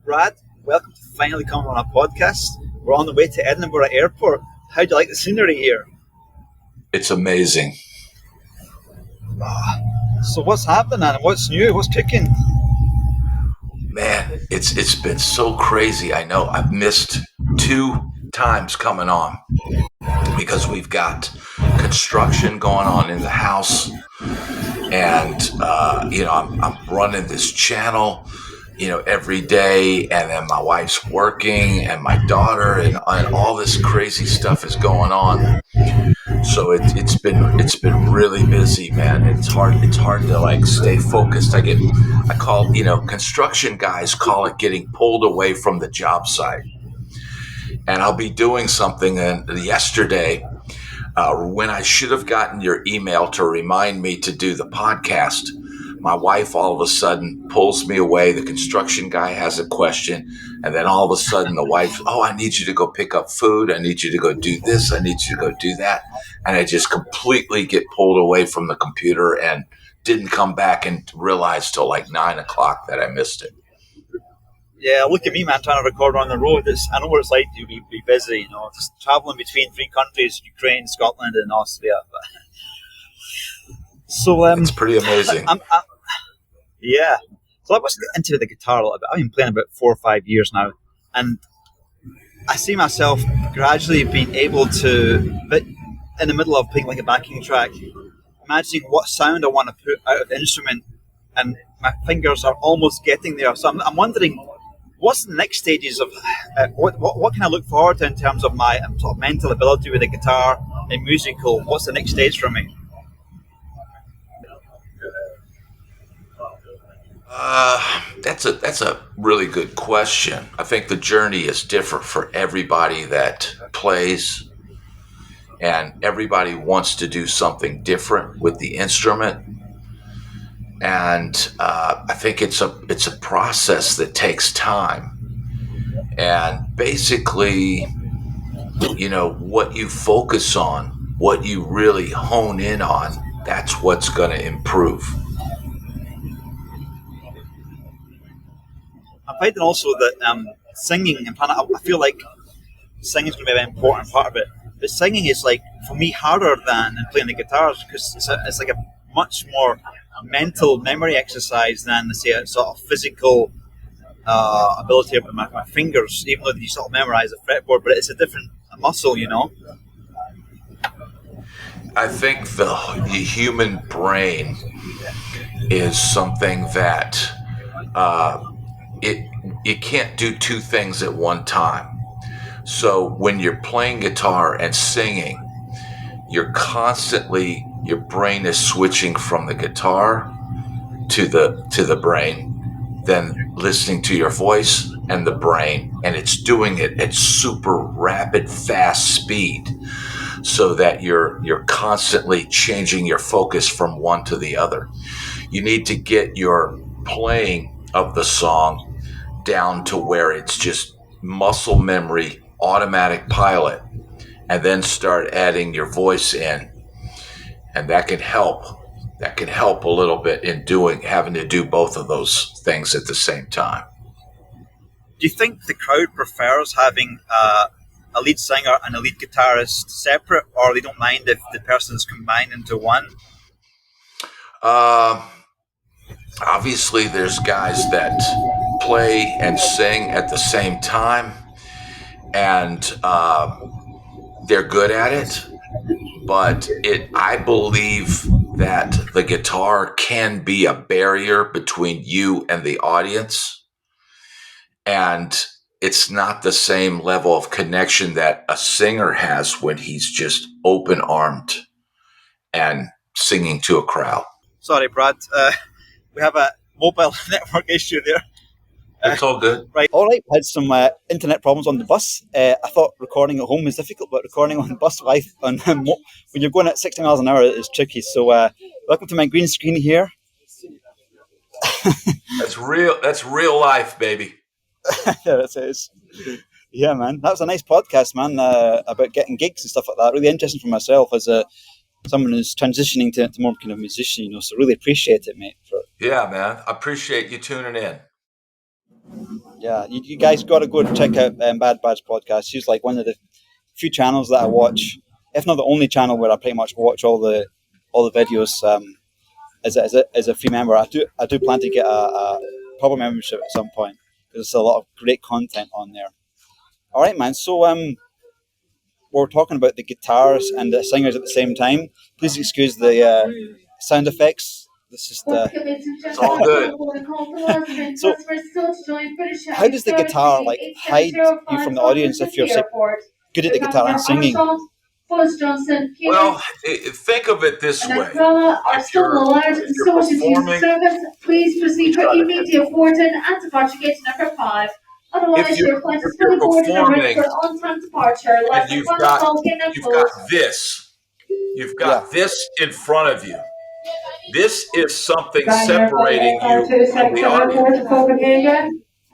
Brad, welcome to finally coming on a podcast. We're on the way to Edinburgh Airport. How do you like the scenery here? It's amazing. So what's happening? What's new? What's cooking? Man, it's been so crazy. I know I've missed 2 times coming on because we've got construction going on in the house, and I'm running this channel, every day, and then my wife's working, and my daughter, and all this crazy stuff is going on. So it's been really busy, man. It's hard to like stay focused. I call construction guys call it getting pulled away from the job site. And I'll be doing something. And yesterday, when I should have gotten your email to remind me to do the podcast, my wife all of a sudden pulls me away. The construction guy has a question. And then all of a sudden the wife, I need you to go pick up food. I need you to go do this. I need you to go do that. And I just completely get pulled away from the computer and didn't come back and realize till like 9 o'clock that I missed it. Yeah, look at me, man, trying to record on the road. I know what it's like to be busy, just traveling between 3 countries, Ukraine, Scotland, and Austria. So it's pretty amazing. Yeah. So I was into the guitar a little bit. I've been playing about 4 or 5 years now, and I see myself gradually being able to, but in the middle of playing like a backing track, imagining what sound I want to put out of the instrument, and my fingers are almost getting there. So I'm wondering, what's the next stages of what can I look forward to in terms of my sort of mental ability with the guitar and musical? What's the next stage for me? That's a really good question. I think the journey is different for everybody that plays, and everybody wants to do something different with the instrument. And I think it's a process that takes time. And basically, what you focus on, what you really hone in on, that's what's going to improve. I'm finding also that singing, and I feel like singing is going to be an important part of it. But singing is, like, for me, harder than playing the guitars, because it's like a much more mental memory exercise than, say, a sort of physical ability of my fingers, even though you sort of memorize a fretboard, but it's a different muscle, I think the human brain is something that it can't do 2 things at one time. So when you're playing guitar and singing, your brain is switching from the guitar to the brain, then listening to your voice and the brain, and it's doing it at super rapid, fast speed, so that you're constantly changing your focus from one to the other. You need to get your playing of the song down to where it's just muscle memory, automatic pilot, and then start adding your voice in. And that can help a little bit in having to do both of those things at the same time. Do you think the crowd prefers having a lead singer and a lead guitarist separate, or they don't mind if the person's combined into one? Obviously, there's guys that play and sing at the same time, and they're good at it. But I believe that the guitar can be a barrier between you and the audience, and it's not the same level of connection that a singer has when he's just open-armed and singing to a crowd. Sorry, Brad. We have a mobile network issue there. It's all good. Right. All right. We had some internet problems on the bus. I thought recording at home was difficult, but recording on the bus live when you're going at 60 miles an hour is tricky. So welcome to my green screen here. That's real life, baby. Yeah, it is. Yeah, man. That was a nice podcast, man, about getting gigs and stuff like that. Really interesting for myself as someone who's transitioning to more kind of musician, so really appreciate it, mate. Yeah, man. I appreciate you tuning in. Yeah, you guys got to go and check out Bad Bad's podcast. She's like one of the few channels that I watch, if not the only channel where I pretty much watch all the videos. As a free member, I do plan to get a proper membership at some point because there's a lot of great content on there. All right, man. So we're talking about the guitars and the singers at the same time. Please excuse the sound effects. This is It's all good. So, how does the guitar like hide you from the audience if you're good at the guitar and singing? Well, think of it this way: if you're performing, please proceed for immediate boarding and departure gate number 5. if Otherwise, you're your flight if is you're fully boarded and ready performing for on-time departure. and Let the final call gate and close. you've got this in front of you. This is something separating you from the audience.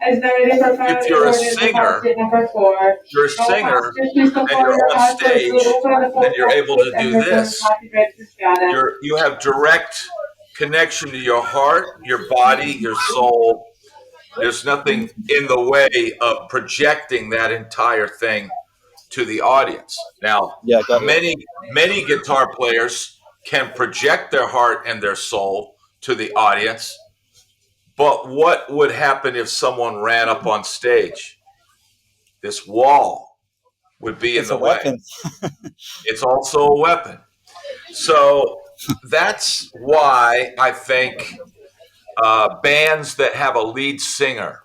If you're a singer, and you're on stage, then you're able to do this. You have direct connection to your heart, your body, your soul. There's nothing in the way of projecting that entire thing to the audience. Now, many guitar players can project their heart and their soul to the audience. But what would happen if someone ran up on stage? This wall would be in the way. It's also a weapon. So that's why I think bands that have a lead singer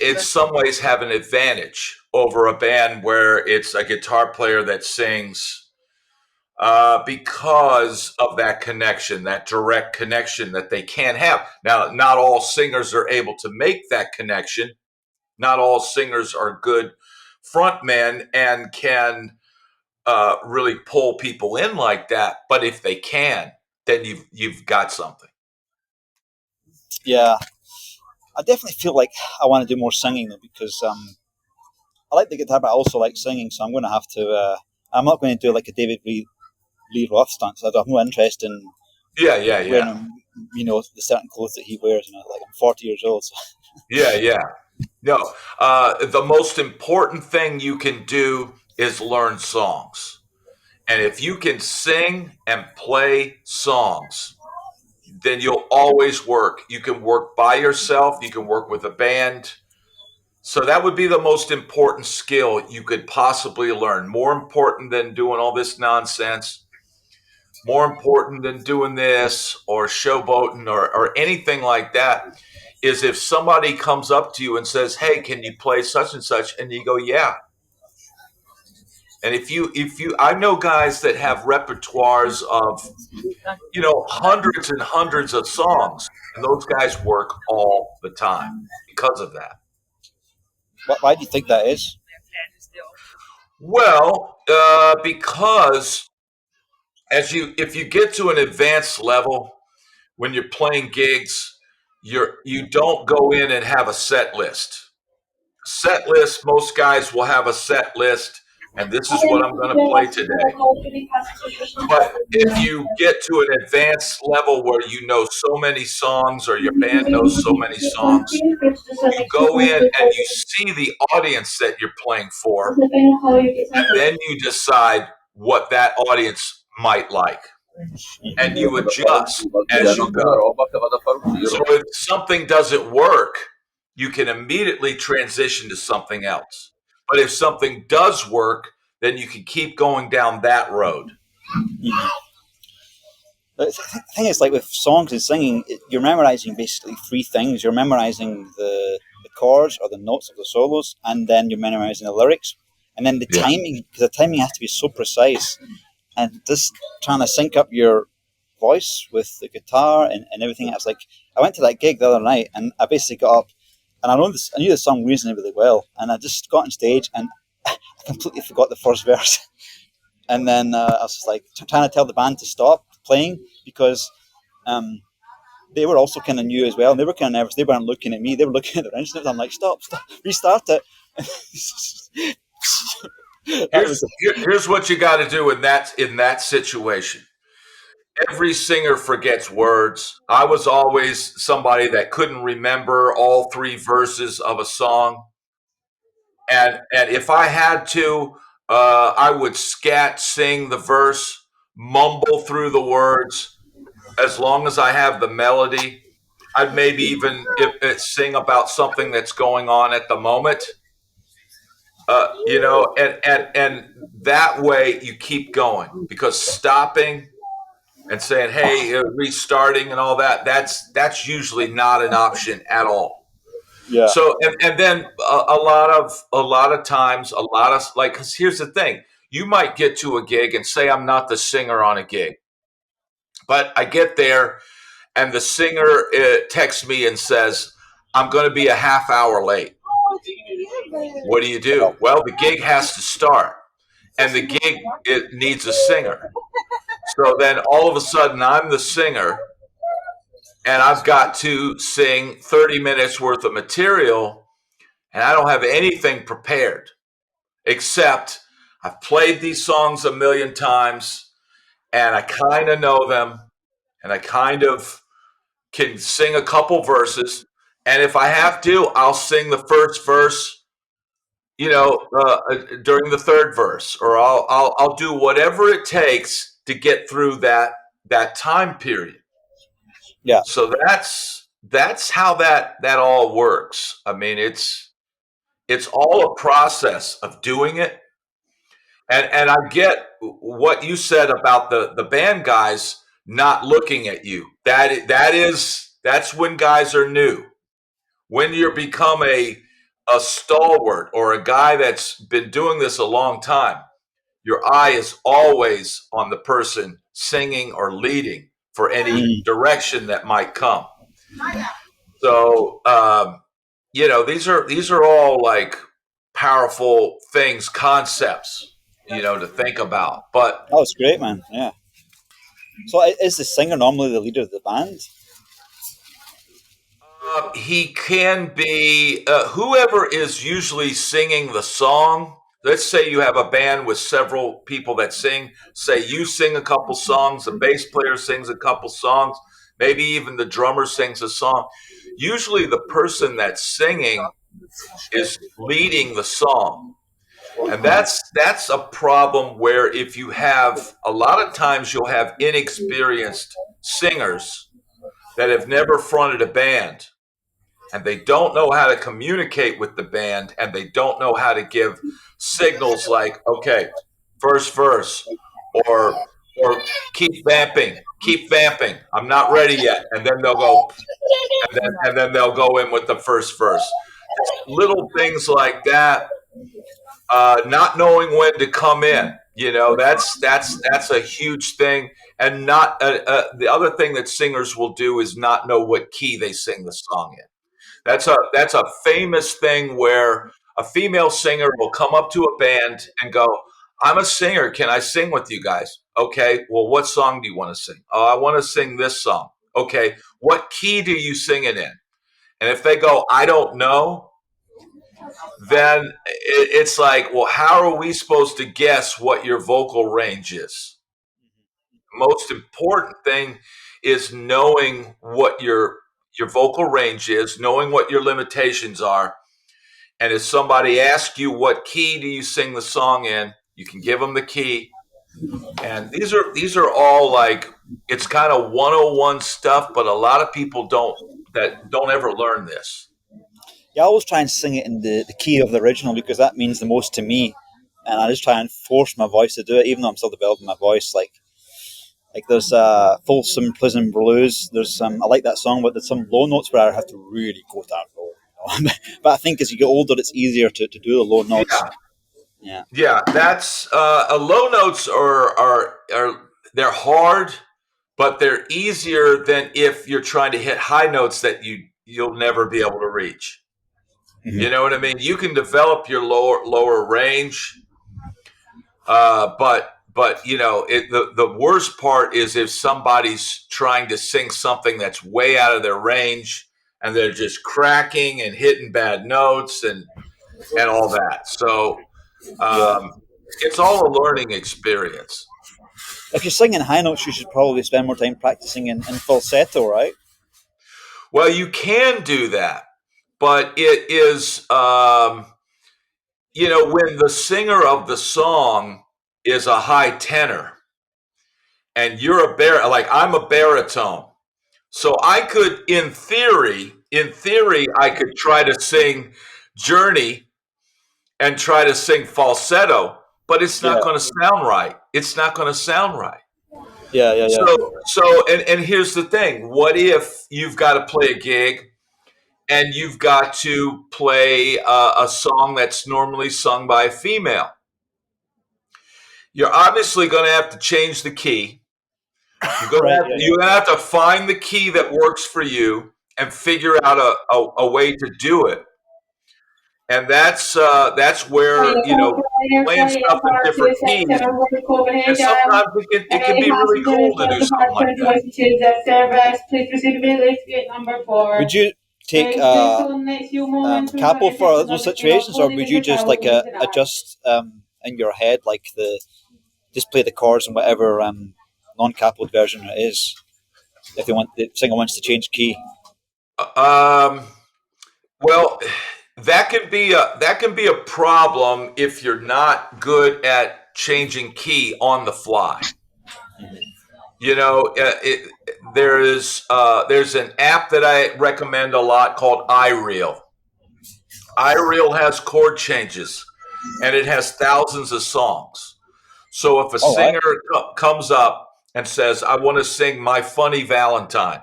in some ways have an advantage over a band where it's a guitar player that sings, because of that connection, that direct connection that they can have. Now, not all singers are able to make that connection. Not all singers are good frontmen and can really pull people in like that. But if they can, then you've got something. Yeah, I definitely feel like I want to do more singing though, because I like the guitar, but I also like singing. So I'm going to have to. I'm not going to do like a David Lee Roth stunt. So I have no interest in wearing, the certain clothes that he wears. Like I'm 40 years old. So. Yeah. No, the most important thing you can do is learn songs. And if you can sing and play songs, then you'll always work. You can work by yourself. You can work with a band. So that would be the most important skill you could possibly learn. More important than doing all this nonsense. More important than doing this or showboating or anything like that is if somebody comes up to you and says, "Hey, can you play such and such?" And you go, "Yeah." And if you, I know guys that have repertoires of, hundreds and hundreds of songs, and those guys work all the time because of that. Why do you think that is? Well, because if you get to an advanced level, when you're playing gigs, you don't go in and have a set list. Most guys will have a set list, and this is what I'm going to play today. But if you get to an advanced level where you know so many songs or your band knows so many songs, you go in and you see the audience that you're playing for, and then you decide what that audience might like. And you adjust as you go. So if something doesn't work, you can immediately transition to something else. But if something does work, then you can keep going down that road. Mm-hmm. The thing is, like with songs and singing, you're memorizing basically three things. You're memorizing the chords or the notes of the solos, and then you're memorizing the lyrics. And then the timing, because the timing has to be so precise. And just trying to sync up your voice with the guitar and everything else. Like, I went to that gig the other night, and I basically got up, and I knew the song reasonably well, and I just got on stage, and I completely forgot the first verse. And then I was just like trying to tell the band to stop playing because they were also kind of new as well, and they were kind of nervous. They weren't looking at me; they were looking at their instruments. I'm like, stop, restart it. Here's what you got to do in that situation. Every singer forgets words. I was always somebody that couldn't remember all three verses of a song. And if I had to, I would scat sing the verse, mumble through the words. As long as I have the melody, I'd maybe even if sing about something that's going on at the moment. And that way you keep going, because stopping and saying, "Hey, restarting," and all that, that's usually not an option at all. Yeah. So, and then a lot of times, a lot of like, because here's the thing: you might get to a gig and say, "I'm not the singer on a gig," but I get there and the singer texts me and says, "I'm going to be a half hour late." What do you do? Well, the gig has to start, and the gig, it needs a singer. So then all of a sudden, I'm the singer, and I've got to sing 30 minutes worth of material, and I don't have anything prepared except I've played these songs a million times, and I kind of know them, and I kind of can sing a couple verses. And if I have to, I'll sing the first verse, during the third verse, or I'll do whatever it takes to get through that time period. Yeah. So that's how that all works. I mean, it's all a process of doing it. And I get what you said about the band guys not looking at you. That's when guys are new. When you become a stalwart or a guy that's been doing this a long time, your eye is always on the person singing or leading for any direction that might come. So, these are all like powerful things, concepts, to think about. But That was great, man. Yeah. So is the singer normally the leader of the band? he can be whoever is usually singing the song. Let's say you have a band with several people that sing. Say you sing a couple songs, the bass player sings a couple songs, maybe even the drummer sings a song. Usually the person that's singing is leading the song. And that's a problem where if you have a lot of times you'll have inexperienced singers that have never fronted a band, and they don't know how to communicate with the band, and they don't know how to give signals like, okay, first verse, or keep vamping, I'm not ready yet, and then they'll go, and then they'll go in with the first verse. Little things like that, not knowing when to come in. That's a huge thing. And not the other thing that singers will do is not know what key they sing the song in. That's a famous thing where a female singer will come up to a band and go, "I'm a singer. Can I sing with you guys?" Okay. Well, what song do you want to sing? "Oh, I want to sing this song." Okay. What key do you sing it in? And if they go, "I don't know," then it's like, well, how are we supposed to guess what your vocal range is? Most important thing is knowing what your vocal range is, knowing what your limitations are. And if somebody asks you what key do you sing the song in, you can give them the key. And these are all like, it's kind of 101 stuff, but a lot of people don't ever learn this. Yeah, I always try and sing it in the key of the original because that means the most to me. And I just try and force my voice to do it, even though I'm still developing my voice. Like there's Folsom Prison Blues. There's some, I like that song, but there's some low notes where I have to really go that low. But I think as you get older, it's easier to do the low notes. Yeah, that's low notes are they're hard, but they're easier than if you're trying to hit high notes that you'll never be able to reach. Mm-hmm. You know what I mean? You can develop your lower range, but the worst part is if somebody's trying to sing something that's way out of their range and they're just cracking and hitting bad notes and all that. So it's all a learning experience. If you're singing high notes, you should probably spend more time practicing in falsetto, right? Well, you can do that, but it is, when the singer of the song is a high tenor and you're like I'm a baritone. So I could, in theory, I could try to sing Journey and try to sing falsetto, but it's not going to sound right. It's not going to sound right. Yeah. So here's the thing. What if you've got to play a gig and you've got to play a song that's normally sung by a female? You're obviously going to have to change the key. You're going to have to find the key that works for you and figure out a way to do it. And that's where, playing stuff in different keys. And sometimes it can be really cool to do something like that. Would you take capo for those situations, or would you just like adjust in your head, like just play the chords and whatever non-capoed version it is, if the singer wants to change key? Well, that can be a problem if you're not good at changing key on the fly. There's an app that I recommend a lot called RIAA. RIAA has chord changes, and it has thousands of songs. So if a singer comes up and says, "I want to sing My Funny Valentine,"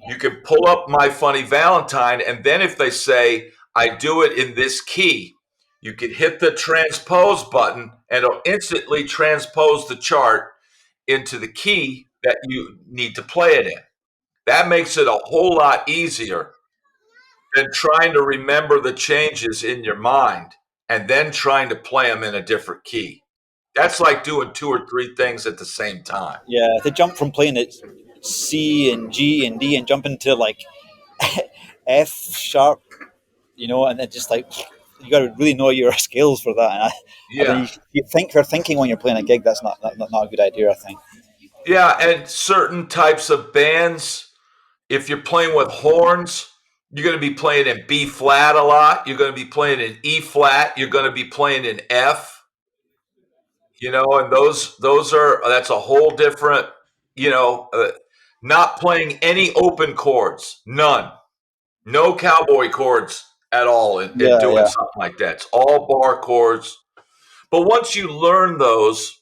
you can pull up My Funny Valentine, and then if they say, "I do it in this key," you can hit the transpose button, and it'll instantly transpose the chart into the key that you need to play it in. That makes it a whole lot easier than trying to remember the changes in your mind and then trying to play them in a different key. That's like doing 2 or 3 things at the same time. Yeah, to jump from playing it C and G and D and jump into like F sharp, and it just like you got to really know your skills for that. And you think you're thinking when you're playing a gig, that's not a good idea, I think. Yeah, and certain types of bands, if you're playing with horns, you're going to be playing in B flat a lot. You're going to be playing in E flat. You're going to be playing in F. And that's a whole different, not playing any open chords, none, no cowboy chords at all in doing something like that. It's all bar chords. But once you learn those,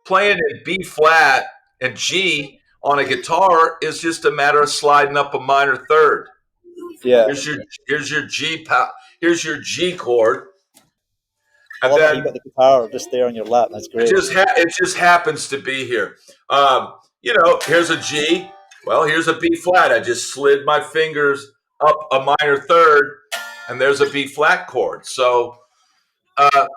playing in B flat and G on a guitar is just a matter of sliding up a minor third. Yeah. Here's your G chord. And then you got the guitar just there on your lap. That's great. It just happens to be here. Here's a G. Well, here's a B flat. I just slid my fingers up a minor third, and there's a B flat chord. So,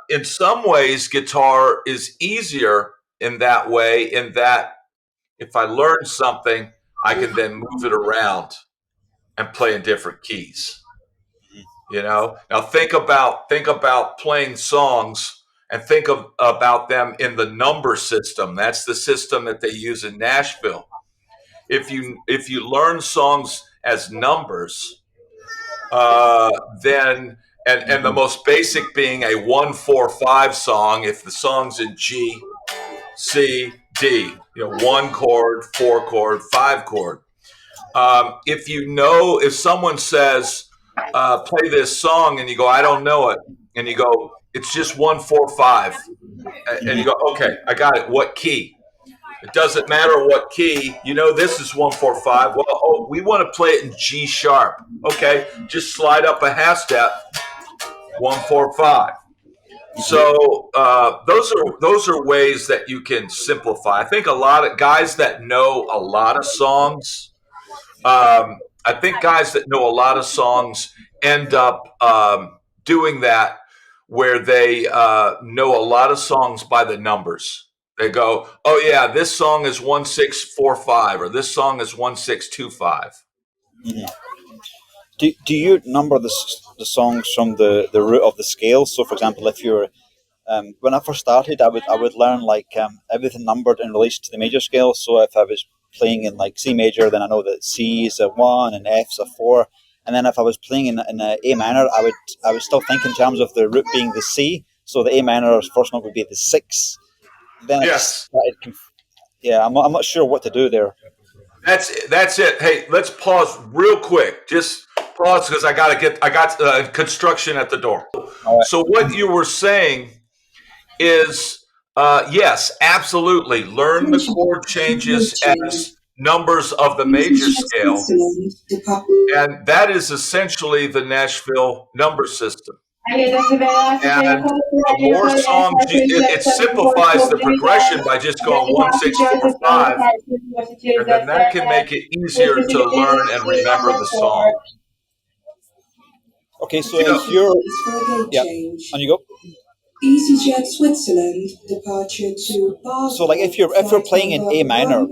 in some ways, guitar is easier in that way. In that, if I learn something, I can then move it around and play in different keys. Now think about playing songs and think about them in the number system. That's the system that they use in Nashville. If you learn songs as numbers, then and the most basic being a 1-4-5 song. If the song's in G, C, D, 1 chord, 4 chord, 5 chord. If someone says, play this song, and you go, I don't know it, and you go, it's just 1-4-5, and you go, okay, I got it. What key? It doesn't matter what key. This is 1-4-5. Well, we want to play it in G sharp. Okay, just slide up a half step. 1-4-5. So those are ways that you can simplify. I think a lot of guys that know a lot of songs. I think guys that know a lot of songs end up doing that, where they know a lot of songs by the numbers. They go, oh yeah, this song is 1-6-4-5, or this song is 1-6-2-5. Mm-hmm. Do you number the songs from the root of the scale? So, for example, if you're When I first started, I would learn like everything numbered in relation to the major scale. So if I was playing in like C major, then I know that C is a 1 and F's a 4. And then if I was playing in A minor, I would still think in terms of the root being the C. So the A minor's first note would be the 6. Then Yes. I'm not sure what to do there. That's it. Hey, let's pause real quick. Just pause because I got construction at the door. All right. So what you were saying is, yes, absolutely. Learn the chord changes as numbers of the major scale, and that is essentially the Nashville number system. And the more songs, it simplifies the progression by just going 1, 6, 4, 5, and then that can make it easier to learn and remember the song. Okay, so if you're, on you go. EasyJet Switzerland departure to Basel. So, like, if you're playing in A minor,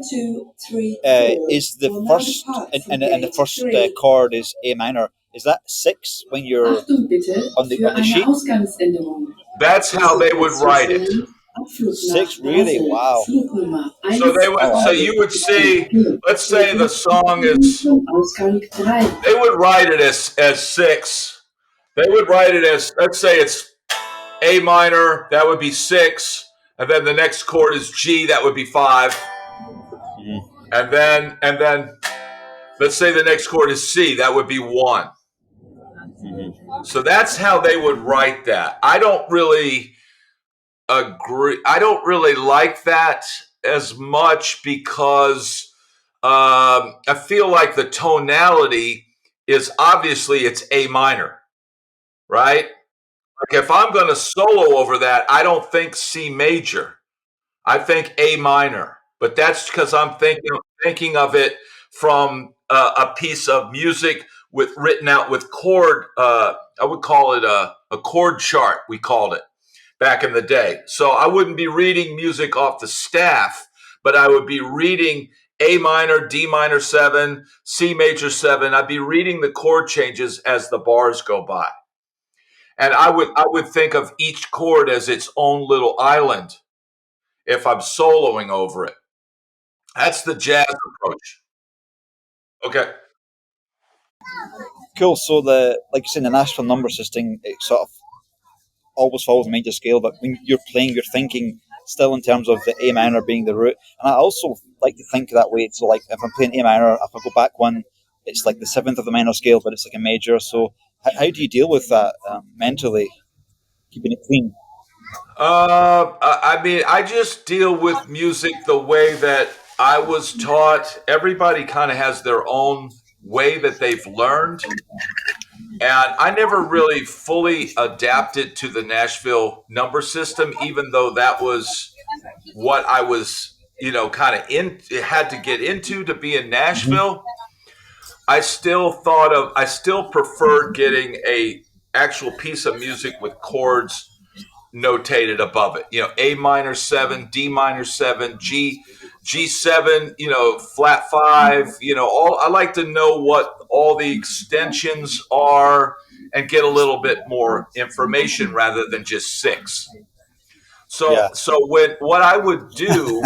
is the first and the first chord is A minor? Is that 6 when you're on the sheet? That's how they would write it. 6, really? Wow. So they would. So you would see. Let's say the song is. They would write it as 6. They would write it as. Let's say it's A minor. That would be 6, and then the next chord is G. That would be 5. Mm-hmm. And then let's say the next chord is C. That would be 1. Mm-hmm. So that's how they would write that. I don't really agree. I don't really like that as much because I feel like the tonality is obviously it's A minor, right? Like if I'm going to solo over that, I don't think C major. I think A minor. But that's because I'm thinking of it from a piece of music written out with chord. I would call it a chord chart. We called it back in the day. So I wouldn't be reading music off the staff, but I would be reading A minor, D minor 7, C major 7. I'd be reading the chord changes as the bars go by. And I would think of each chord as its own little island if I'm soloing over it. That's the jazz approach. Okay. Cool. So like you said, the Nashville number system, it sort of always follows a major scale, but when you're playing, you're thinking still in terms of the A minor being the root. And I also like to think that way. So like if I'm playing A minor, if I go back one, it's like the 7th of the minor scale, but it's like a major. So how do you deal with that mentally, keeping it clean? I mean, I just deal with music the way that I was taught. Everybody kind of has their own way that they've learned. And I never really fully adapted to the Nashville number system, even though that was what I was, kind of had to get into to be in Nashville. I still preferred getting a actual piece of music with chords notated above it. A minor 7, D minor 7, G7, flat 5, I like to know what all the extensions are and get a little bit more information rather than just 6. So what I would do,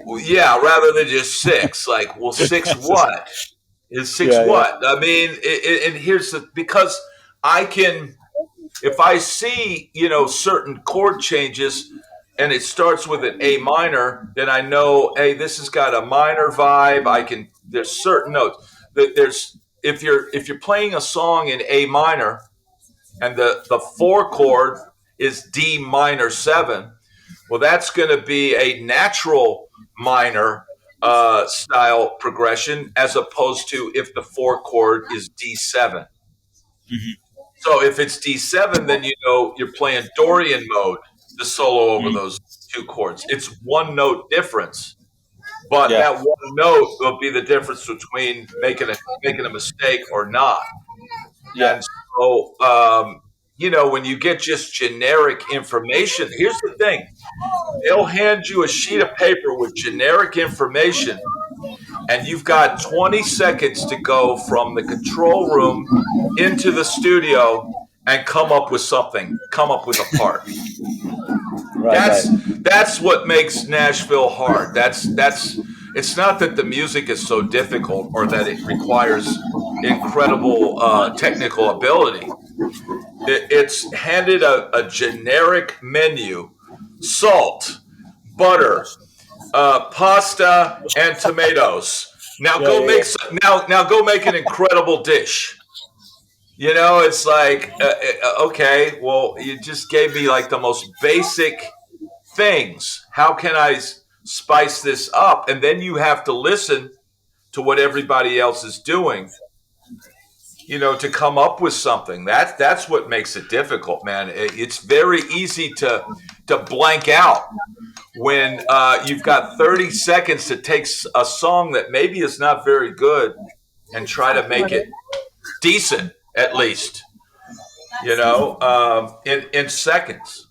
rather than just 6, like, well, 6 what? Is 6 what? I mean, and here's because I can, if I see, certain chord changes and it starts with an A minor, then I know, hey, this has got a minor vibe. There's certain notes that if you're playing a song in A minor and the 4 chord is D minor 7, well, that's going to be a natural minor style progression as opposed to if the 4 chord is D7. Mm-hmm. So if it's D7, then you're playing Dorian mode to solo over those 2 chords. It's one note difference, but that one note will be the difference between making a mistake or not. Yeah. And so, when you get just generic information, here's the thing. They'll hand you a sheet of paper with generic information, and you've got 20 seconds to go from the control room into the studio and come up with something, come up with a part. That's what makes Nashville hard. That's it's not that the music is so difficult or that it requires incredible technical ability. It's handed a generic menu: salt, butter, pasta, and tomatoes. Now go make now go make an incredible dish. You know, it's like okay, well, you just gave me like the most basic things. How can I spice this up? And then you have to listen to what everybody else is doing, you know, to come up with something. That's what makes it difficult, man. It's very easy to blank out when you've got 30 seconds to take a song that maybe is not very good and try to make it decent, at least, you know, in seconds.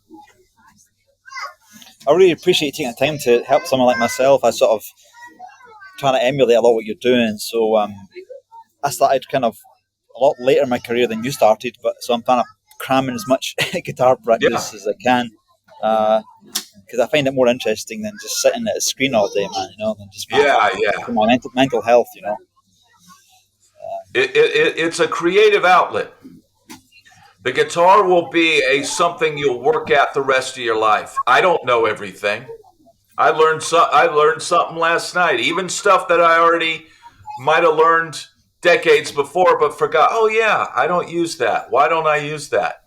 I really appreciate you taking the time to help someone like myself. I sort of trying to emulate a lot of what you're doing. So I started kind of a lot later in my career than you started, but so I'm trying to cram in as much guitar practice as I can, because I find it more interesting than just sitting at a screen all day, man. You know, than just for my mental health. You know, it's a creative outlet. The guitar will be something you'll work at the rest of your life. I don't know everything. I learned something last night, even stuff that I already might have learned decades before, but forgot. Oh yeah, I don't use that. Why don't I use that?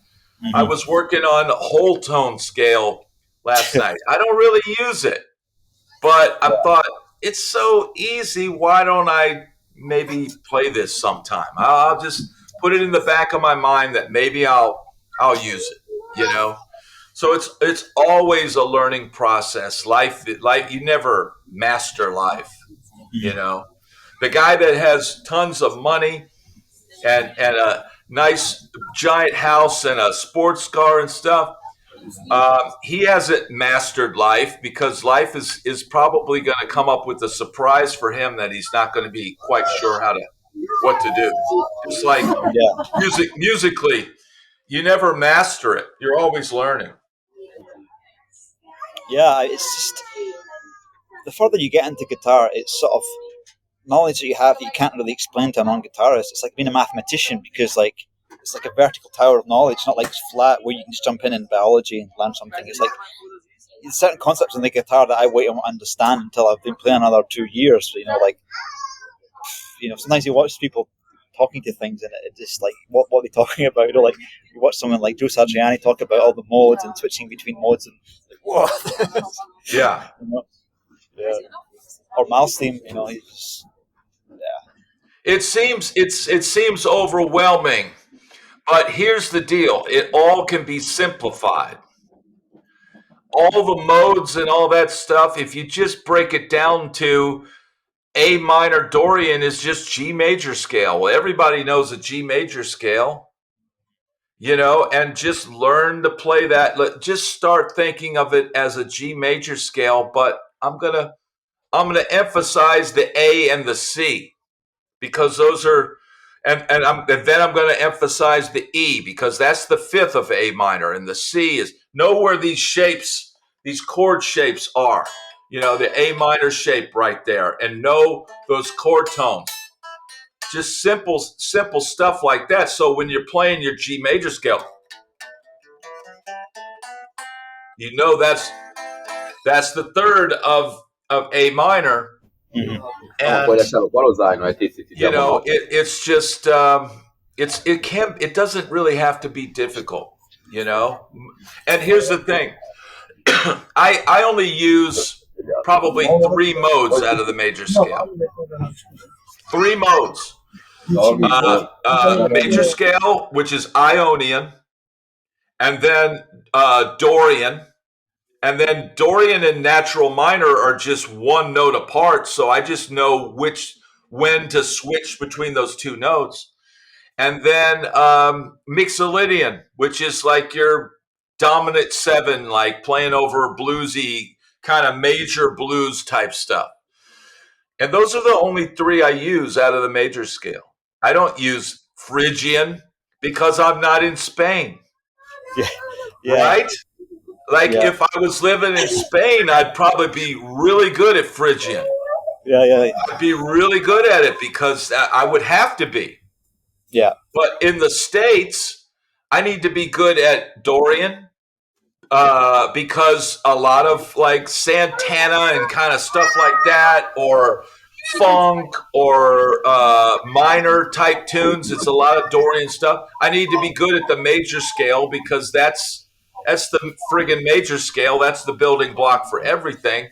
I was working on whole tone scale last night. I don't really use it, but I thought it's so easy. Why don't I maybe play this sometime? I'll just put it in the back of my mind that maybe I'll use it, you know? So it's always a learning process. Life, you never master life, you know? The guy that has tons of money and a nice giant house and a sports car and stuff, he hasn't mastered life, because life is probably going to come up with a surprise for him that he's not going to be quite sure what to do. It's like musically, you never master it. You're always learning. Yeah, it's just the further you get into guitar, it's sort of knowledge that you have that you can't really explain to a non-guitarist. It's like being a mathematician, because like it's like a vertical tower of knowledge, not like flat where you can just jump in biology and learn something. It's like there's certain concepts in the guitar that I wait and understand until I've been playing another 2 years. So, sometimes you watch people talking to things and it's just like what are they talking about? Like you watch someone like Joe Satriani talk about all the modes and switching between modes and like, whoa. Yeah. Or Malstein, It seems overwhelming, but here's the deal. It all can be simplified. All the modes and all that stuff, if you just break it down to A minor Dorian is just G major scale. Well, everybody knows a G major scale, and just learn to play that. Just start thinking of it as a G major scale, but I'm gonna emphasize the A and the C, because those are, and then I'm going to emphasize the E, because that's the fifth of A minor, and the C is know where these chord shapes are. The A minor shape right there, and know those chord tones. Just simple stuff like that. So when you're playing your G major scale, that's the third of A minor. And it's just it doesn't really have to be difficult, And here's the thing. I only use probably 3 modes out of the major scale. 3 modes. Major scale, which is Ionian, and then Dorian. And then Dorian and natural minor are just one note apart, so I just know when to switch between those 2 notes. And then Mixolydian, which is like your dominant 7, like playing over bluesy kind of major blues type stuff. And those are the only 3 I use out of the major scale. I don't use Phrygian because I'm not in Spain. Yeah. Right? Like Yeah. if I was living in Spain, I'd probably be really good at Phrygian. Yeah. I'd be really good at it because I would have to be. Yeah. But in the States, I need to be good at Dorian because a lot of like Santana and kind of stuff like that, or funk or minor type tunes. It's a lot of Dorian stuff. I need to be good at the major scale because that's the friggin' major scale. That's the building block for everything.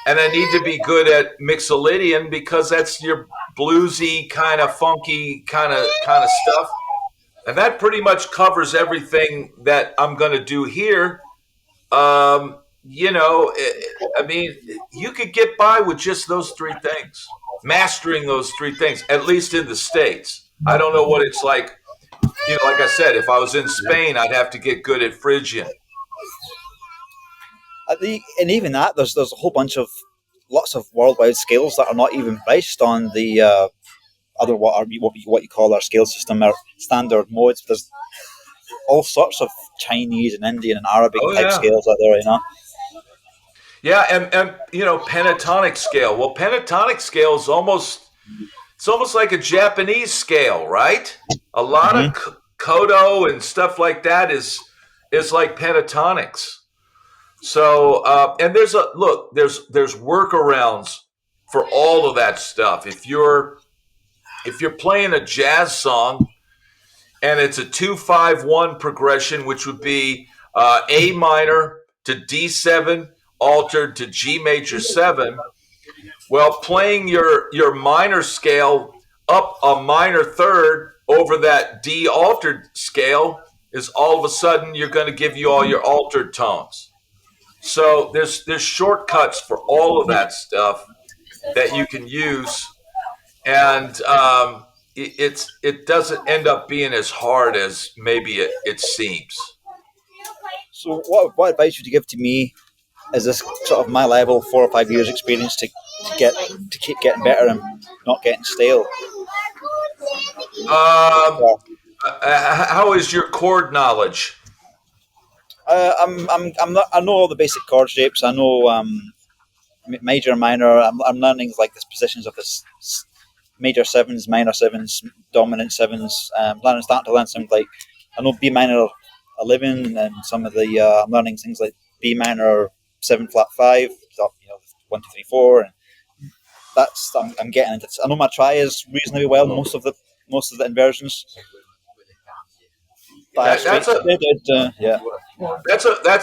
And I need to be good at Mixolydian because that's your bluesy kind of funky kind of stuff. And that pretty much covers everything that I'm going to do here. You know, I mean, you could get by with just those three things, mastering those three things, at least in the States. I don't know what it's like. You know, like I said, if I was in Spain, I'd have to get good at Phrygian. And even that, there's a whole bunch of lots of worldwide scales that are not even based on the other what you call our scale system, our standard modes. There's all sorts of Chinese and Indian and Arabic type scales out there, you know. Yeah, and you know, pentatonic scale. Well, pentatonic scale is almost like a Japanese scale, right? A lot of kodo and stuff like that is like pentatonics. So and there's workarounds for all of that stuff. If you're playing a jazz song and it's a 2-5-1 progression, which would be A minor to D7 altered to G major 7. Well, playing your minor scale up a minor third over that D altered scale is all of a sudden you're going to give you all your altered tones. So there's shortcuts for all of that stuff that you can use, and it doesn't end up being as hard as maybe it seems. So what advice would you give to me as this sort of my level 4 or 5 years experience to keep getting better and not getting stale? How is your chord knowledge? I'm not. I know all the basic chord shapes. I know major and minor. I'm learning like the positions of this major sevens, minor sevens, dominant sevens. Starting to learn something like I know B minor 11 and some of the I'm learning things like B minor 7 flat 5. So, 1 2 3 4, and that's I'm getting into. I know my try is reasonably well most of the inversions. That's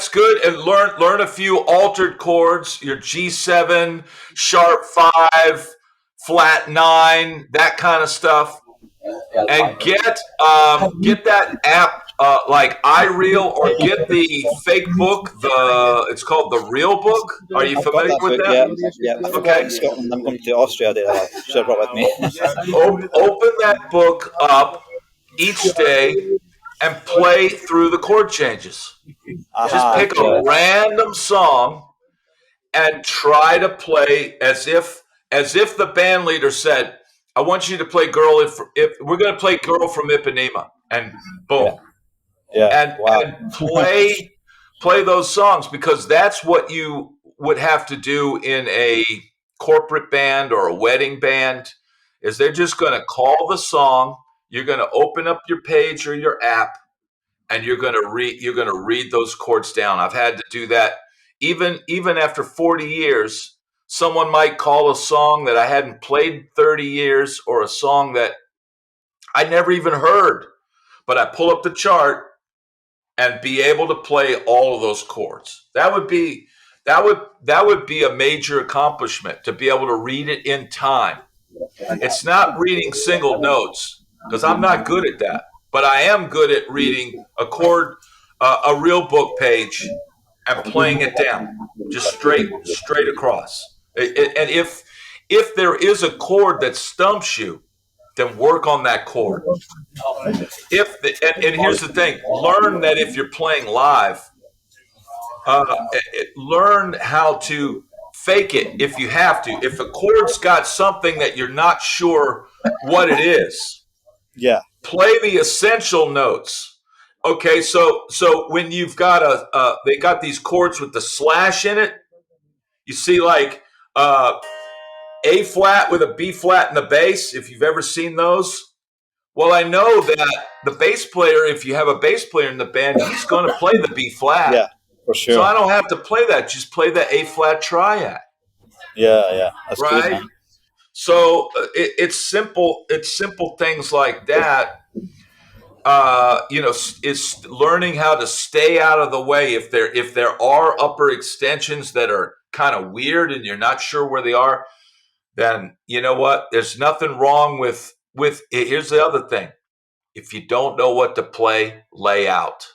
good. And learn a few altered chords. Your G7, sharp 5, flat 9, that kind of stuff. And get that app like iReal, or get the fake book. It's called the Real Book. Are you familiar with that? Yeah. Okay. In Scotland, I'm going to Austria. I should have brought with me. Open that book up each day and play through the chord changes. Just pick a random song and try to play as if the band leader said, "I want you to play Girl if we're going to play Girl from Ipanema," and boom. Yeah. And play those songs, because that's what you would have to do in a corporate band or a wedding band. Is they're just going to call the song. You're going to open up your page or your app, and you're going to read those chords down. I've had to do that even after 40 years. Someone might call a song that I hadn't played 30 years, or a song that I never even heard, but I pull up the chart and be able to play all of those chords. That would be a major accomplishment, to be able to read it in time. It's not reading single notes, because I'm not good at that, but I am good at reading a chord, a real book page, and playing it down just straight across. And if there is a chord that stumps you, then work on that chord. And here's the thing: learn that if you're playing live, learn how to fake it if you have to. If a chord's got something that you're not sure what it is, yeah, play the essential notes Okay, so when you've got they got these chords with the slash in it. You see, like A flat with a B flat in the bass. If you've ever seen those, well, I know that the bass player, if you have a bass player in the band, he's going to play the B flat. Yeah, for So sure. I don't have to play that. Just play the A flat triad. Yeah, that's good, Right. man. So it's simple. It's simple things like that. It's learning how to stay out of the way. If there are upper extensions that are kind of weird and you're not sure where they are, then you know what? There's nothing wrong with. Here's the other thing: if you don't know what to play, lay out.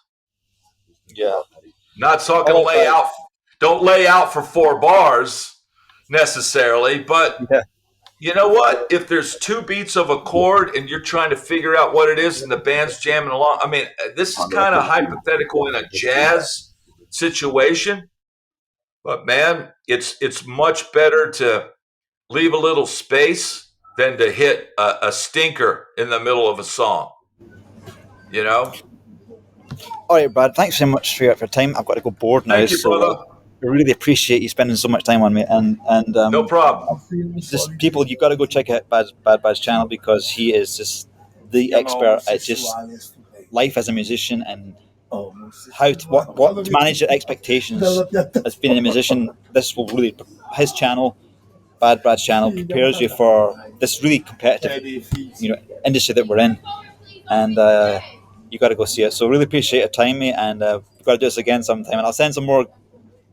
Yeah. Not talking All lay right. out. Don't lay out for 4 bars necessarily, but Yeah. you know what? If there's 2 beats of a chord and you're trying to figure out what it is and the band's jamming along, I mean, this is kind of hypothetical in a jazz situation, but man, it's much better to leave a little space than to hit a stinker in the middle of a song. You know? All right, Brad. Thanks so much for your time. I've got to go board now. Thank you, So brother. I really appreciate you spending so much time on me. And No problem. just people, you've got to go check out Bad's channel because he is just the expert at just life as a musician and how to, what to manage your expectations as being a musician. This will really his channel, Brad's channel, prepares you for this really competitive, industry that we're in, and you got to go see it. So really appreciate your time, mate, and we've got to do this again sometime. And I'll send some more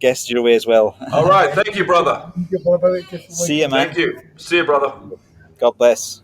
guests your way as well. All right. Thank you, brother. See you, man. Thank you. See you, brother. God bless.